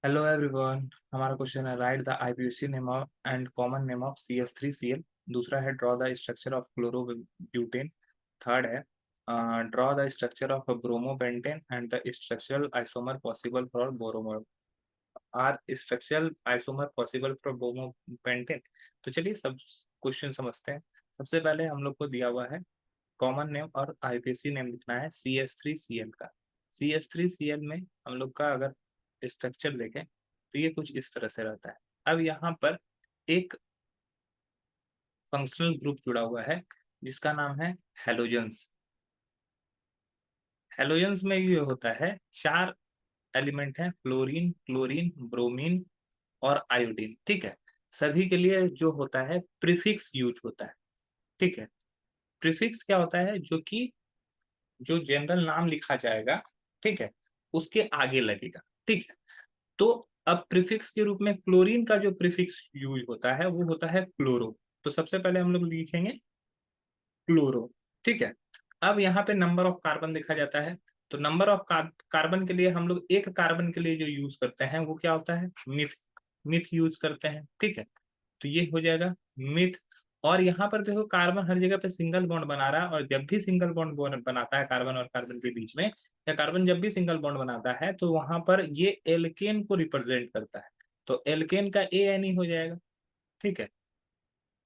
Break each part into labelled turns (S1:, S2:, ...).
S1: Hello everyone. हमारा question है write the IUPAC name and common name of CH3Cl। दूसरा है draw the structure of chlorobutane. Third है draw the structure of bromopentane and the structural isomer possible for bromo are structural isomer possible for bromopentane. तो चलिए सब question समझते हैं। सबसे पहले हम लोग को दिया हुआ है कॉमन नेम और आईपीसी नेम लिखना है CH3Cl का। CH3Cl में हम लोग का अगर स्ट्रक्चर देखें तो ये कुछ इस तरह से रहता है। अब यहाँ पर एक फंक्शनल ग्रुप जुड़ा हुआ है जिसका नाम है हेलोजेंस। हेलोजेंस में ये होता है चार एलिमेंट हैं, फ्लोरीन, क्लोरीन, ब्रोमीन और आयोडीन। ठीक है, सभी के लिए जो होता है प्रीफिक्स यूज होता है। ठीक है, प्रीफिक्स क्या होता है? जो कि जो जनरल नाम लिखा जाएगा, ठीक है, उसके आगे लगेगा। ठीक है, तो अब प्रीफिक्स के रूप में क्लोरीन का जो प्रीफिक्स यूज होता है वो होता है क्लोरो। तो सबसे पहले हम लोग लिखेंगे क्लोरो। ठीक है, अब यहाँ पे नंबर ऑफ कार्बन देखा जाता है। तो नंबर ऑफ कार्बन के लिए हम लोग एक कार्बन के लिए जो यूज करते हैं वो क्या होता है? मिथ। मिथ यूज करते हैं। ठीक है, तो ये हो जाएगा मिथ। और यहाँ पर देखो कार्बन हर जगह पे सिंगल बॉन्ड बना रहा है, और जब भी सिंगल बॉन्ड बनाता है कार्बन और कार्बन के बीच में, या कार्बन जब भी सिंगल बॉन्ड बनाता है तो वहां पर ये एल्केन को रिप्रेजेंट करता है। तो एल्केन का ANE हो जाएगा। ठीक है,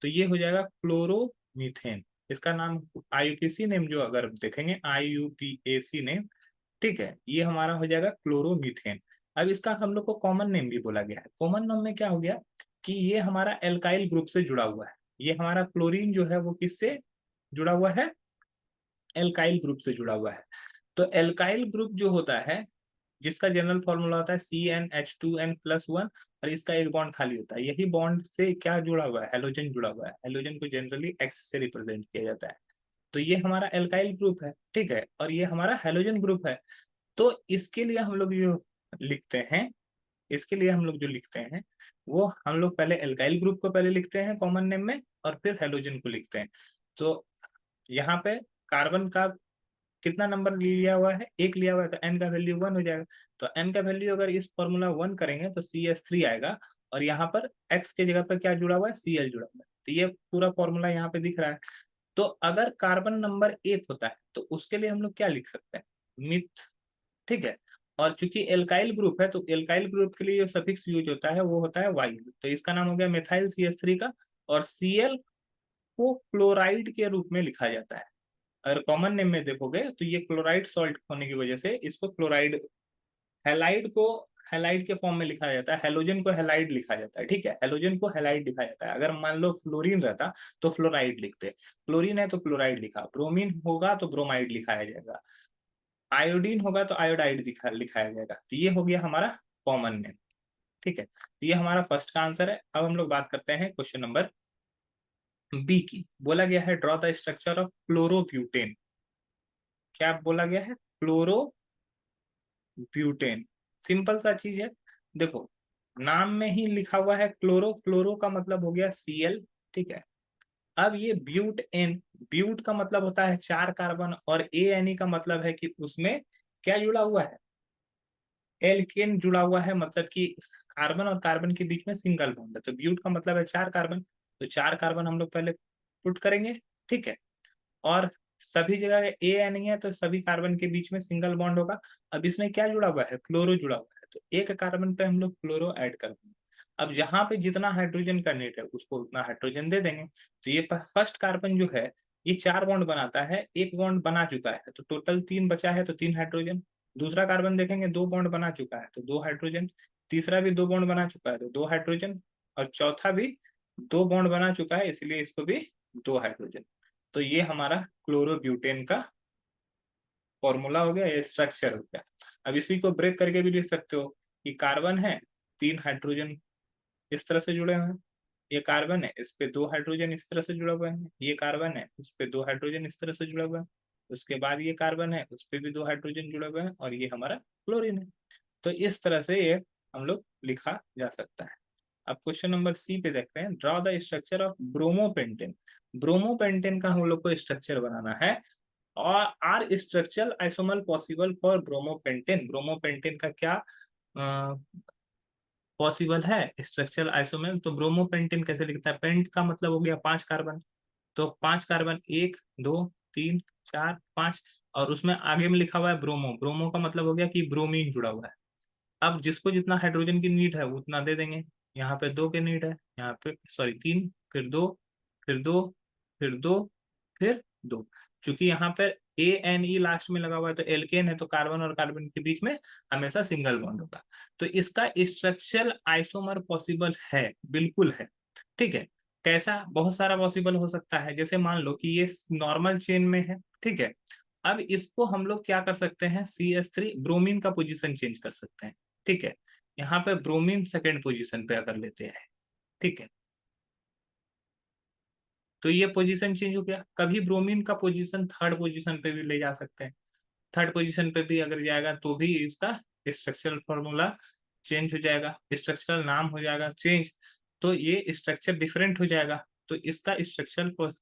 S1: तो ये हो जाएगा क्लोरोमीथेन। इसका नाम IUPAC नेम जो अगर देखेंगे IUPAC नेम, ठीक है, ये हमारा हो जाएगा क्लोरोमीथेन। अब इसका हम लोग को कॉमन नेम भी बोला गया है। कॉमन नेम में क्या हो गया कि ये हमारा एल्काइल ग्रुप से जुड़ा हुआ है। ये हमारा क्लोरीन जो है वो किससे जुड़ा हुआ है? एल्काइल ग्रुप से जुड़ा हुआ है। तो एल्काइल ग्रुप जो होता है, जिसका जनरल फॉर्मूला होता है CnH2n+1, और इसका एक बॉन्ड खाली होता है। यही बॉन्ड से क्या जुड़ा हुआ है? हेलोजन जुड़ा हुआ है। हेलोजन को जनरली X से रिप्रेजेंट किया जाता है। तो ये हमारा एल्काइल ग्रुप है। ठीक है, और ये हमारा हेलोजन ग्रुप है। तो इसके लिए हम लोग जो लिखते हैं, इसके लिए हम लोग जो लिखते हैं वो हम लोग पहले एल्काइल ग्रुप को पहले लिखते हैं कॉमन नेम में, और फिर हेलोजन को लिखते हैं। तो यहाँ पे कार्बन का कितना नंबर लिया हुआ है? एक लिया हुआ है, तो एन का वैल्यू 1 हो जाएगा। तो एन का वैल्यू अगर इस फॉर्मूला 1 करेंगे तो CH3 आएगा, और यहाँ पर एक्स के जगह पर क्या जुड़ा हुआ है? Cl जुड़ा हुआ है। तो ये पूरा फॉर्मूला यहाँ पे दिख रहा है। तो अगर कार्बन नंबर 1 होता है तो उसके लिए हम लोग क्या लिख सकते हैं? मिथ। ठीक है, और चूंकि एल्काइल ग्रुप है तो एल्काइल ग्रुप के लिए जो सफिक्स यूज होता है वो होता है वाई। तो इसका नाम हो गया मेथाइल CH3 का। और Cl को क्लोराइड के रूप में लिखा जाता है। अगर कॉमन नेम में देखोगे तो ये क्लोराइड सॉल्ट होने की वजह से इसको क्लोराइड, हैलाइड को हैलाइड के फॉर्म में लिखा जाता है। हेलोजन को हैलाइड लिखा जाता है। ठीक है, हेलोजन को हैलाइड लिखा जाता है। अगर मान लो फ्लोरीन रहता तो फ्लोराइड लिखते। क्लोरीन है तो क्लोराइड लिखा, ब्रोमीन होगा तो ब्रोमाइड लिखाया जाएगा, आयोडीन होगा तो आयोडाइड लिखाया जाएगा। तो ये हो गया हमारा कॉमन नेम। ठीक है, तो ये हमारा फर्स्ट का आंसर है। अब हम लोग बात करते हैं क्वेश्चन नंबर बी की। बोला गया है draw the structure of chlorobutane. क्या बोला गया है? क्लोरोब्यूटेन। सिंपल सा चीज है। देखो, नाम में ही लिखा हुआ है क्लोरो। क्लोरो का मतलब हो गया Cl। ठीक है, अब ये ब्यूट एन, ब्यूट का मतलब होता है चार कार्बन, और ANE का मतलब है कि उसमें क्या जुड़ा हुआ है? एल्केन जुड़ा हुआ है। मतलब कि कार्बन और कार्बन के बीच में सिंगल बॉन्ड है। तो ब्यूट का मतलब है चार कार्बन। तो चार कार्बन हम लोग पहले पुट करेंगे। ठीक है, और सभी जगह ANE है तो सभी कार्बन के बीच में सिंगल बॉन्ड होगा। अब इसमें क्या जुड़ा हुआ है? क्लोरो जुड़ा हुआ है। तो एक कार्बन पे हम लोग क्लोरो ऐड कर देंगे। अब जहां पे जितना हाइड्रोजन का नेट है उसको उतना हाइड्रोजन दे देंगे। तो ये फर्स्ट कार्बन जो है ये चार बॉन्ड बनाता है, एक बॉन्ड बना चुका है तो टोटल तीन बचा है, तो तीन हाइड्रोजन। दूसरा कार्बन देखेंगे दो बॉन्ड बना चुका है तो दो हाइड्रोजन। तीसरा भी दो बॉन्ड बना चुका है तो दो हाइड्रोजन। और चौथा भी दो बॉन्ड बना चुका है, इसलिए इसको भी दो हाइड्रोजन। तो ये हमारा क्लोरोब्यूटेन का फॉर्मूला हो गया, ये स्ट्रक्चर हो गया। अब इसी को ब्रेक करके भी लिख सकते हो कि कार्बन है, तीन हाइड्रोजन इस तरह से जुड़े हुए हैं। ये कार्बन है, इस पे दो हाइड्रोजन इस तरह से जुड़ा हुआ है। ये कार्बन है, उस पे दो हाइड्रोजन इस तरह से जुड़ा हुआ है। उसके बाद ये कार्बन है, उस पे भी दो हाइड्रोजन जुड़ा हुआ है, और ये हमारा क्लोरीन है। तो इस तरह से ये हम लोग लिखा जा सकता है। अब क्वेश्चन नंबर सी पे देखते हैं। Draw the structure of bromopentane. Bromopentane का हम लोग को स्ट्रक्चर बनाना है। और are structural isomer possible for bromopentane. Bromopentane का क्या पॉसिबल है स्ट्रक्चरल आइसोमर। तो ब्रोमोपेंटेन कैसे लिखता है, पेंट का मतलब हो गया 5 कार्बन, तो 5 कार्बन 1 2 3 4 5, और उसमें आगे में लिखा हुआ है ब्रोमो, ब्रोमो का मतलब हो गया कि ब्रोमीन जुड़ा हुआ है। अब जिसको जितना हाइड्रोजन की नीड है वो उतना दे देंगे। यहाँ पे 2 की नीड है, यहाँ पे सॉरी 3, फिर 2, फिर 2, फिर 2, फिर 2। चूंकि यहाँ पे ANE लास्ट में लगा हुआ है तो एल्केन है, तो कार्बन और कार्बन के बीच में हमेशा सिंगल बॉन्ड होगा। तो इसका स्ट्रक्चरल आइसोमर पॉसिबल है, बिल्कुल है। ठीक है, कैसा, बहुत सारा पॉसिबल हो सकता है। जैसे मान लो कि ये नॉर्मल चेन में है, ठीक है। अब इसको हम लोग क्या कर सकते हैं, CH3 ब्रोमीन का पोजीशन चेंज कर सकते हैं। ठीक है, यहाँ पे ब्रोमीन सेकेंड पोजीशन पे अगर लेते हैं, ठीक है, तो ये पोजीशन चेंज हो गया। कभी ब्रोमीन का पोजीशन थर्ड पोजीशन पे भी ले जा सकते हैं, थर्ड पोजीशन पे भी अगर जाएगा तो भी इसका स्ट्रक्चरल फॉर्मूला चेंज हो जाएगा, स्ट्रक्चरल नाम हो जाएगा चेंज, तो ये स्ट्रक्चर डिफरेंट हो जाएगा। तो इसका स्ट्रक्चरल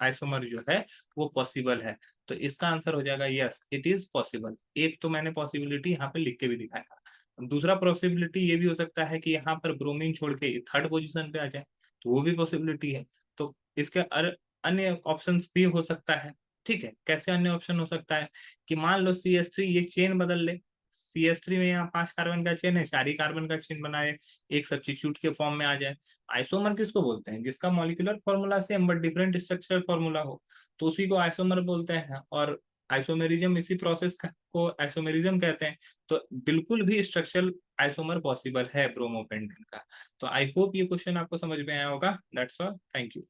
S1: आइसोमर जो है वो पॉसिबल है। तो इसका आंसर हो जाएगा यस, इट इज पॉसिबल। एक तो मैंने पॉसिबिलिटी यहाँ पे लिख के भी दिखाया। दूसरा पॉसिबिलिटी ये भी हो सकता है कि यहाँ पर ब्रोमीन छोड़ के थर्ड पोजीशन पे आ जाए, तो वो भी पॉसिबिलिटी है। तो इसके अन्य ऑप्शंस भी हो सकता है। ठीक है, कैसे अन्य ऑप्शन हो सकता है कि मान लो CH3 ये चेन बदल ले, CH3 में यहाँ 5 कार्बन का चेन है, 4 ही कार्बन का चेन बनाए, एक सब्स्टिट्यूट के फॉर्म में आ जाए। आइसोमर किसको बोलते हैं, जिसका molecular formula same but different structural formula हो, तो उसी को आइसोमर बोलते हैं। और आइसोमेरिज्म, इसी प्रोसेस को आइसोमेरिज्म कहते हैं। तो बिल्कुल भी स्ट्रक्चरल आइसोमर पॉसिबल है ब्रोमोपेंटेन का। तो आई होप ये क्वेश्चन आपको समझ में आया होगा। That's all, thank you.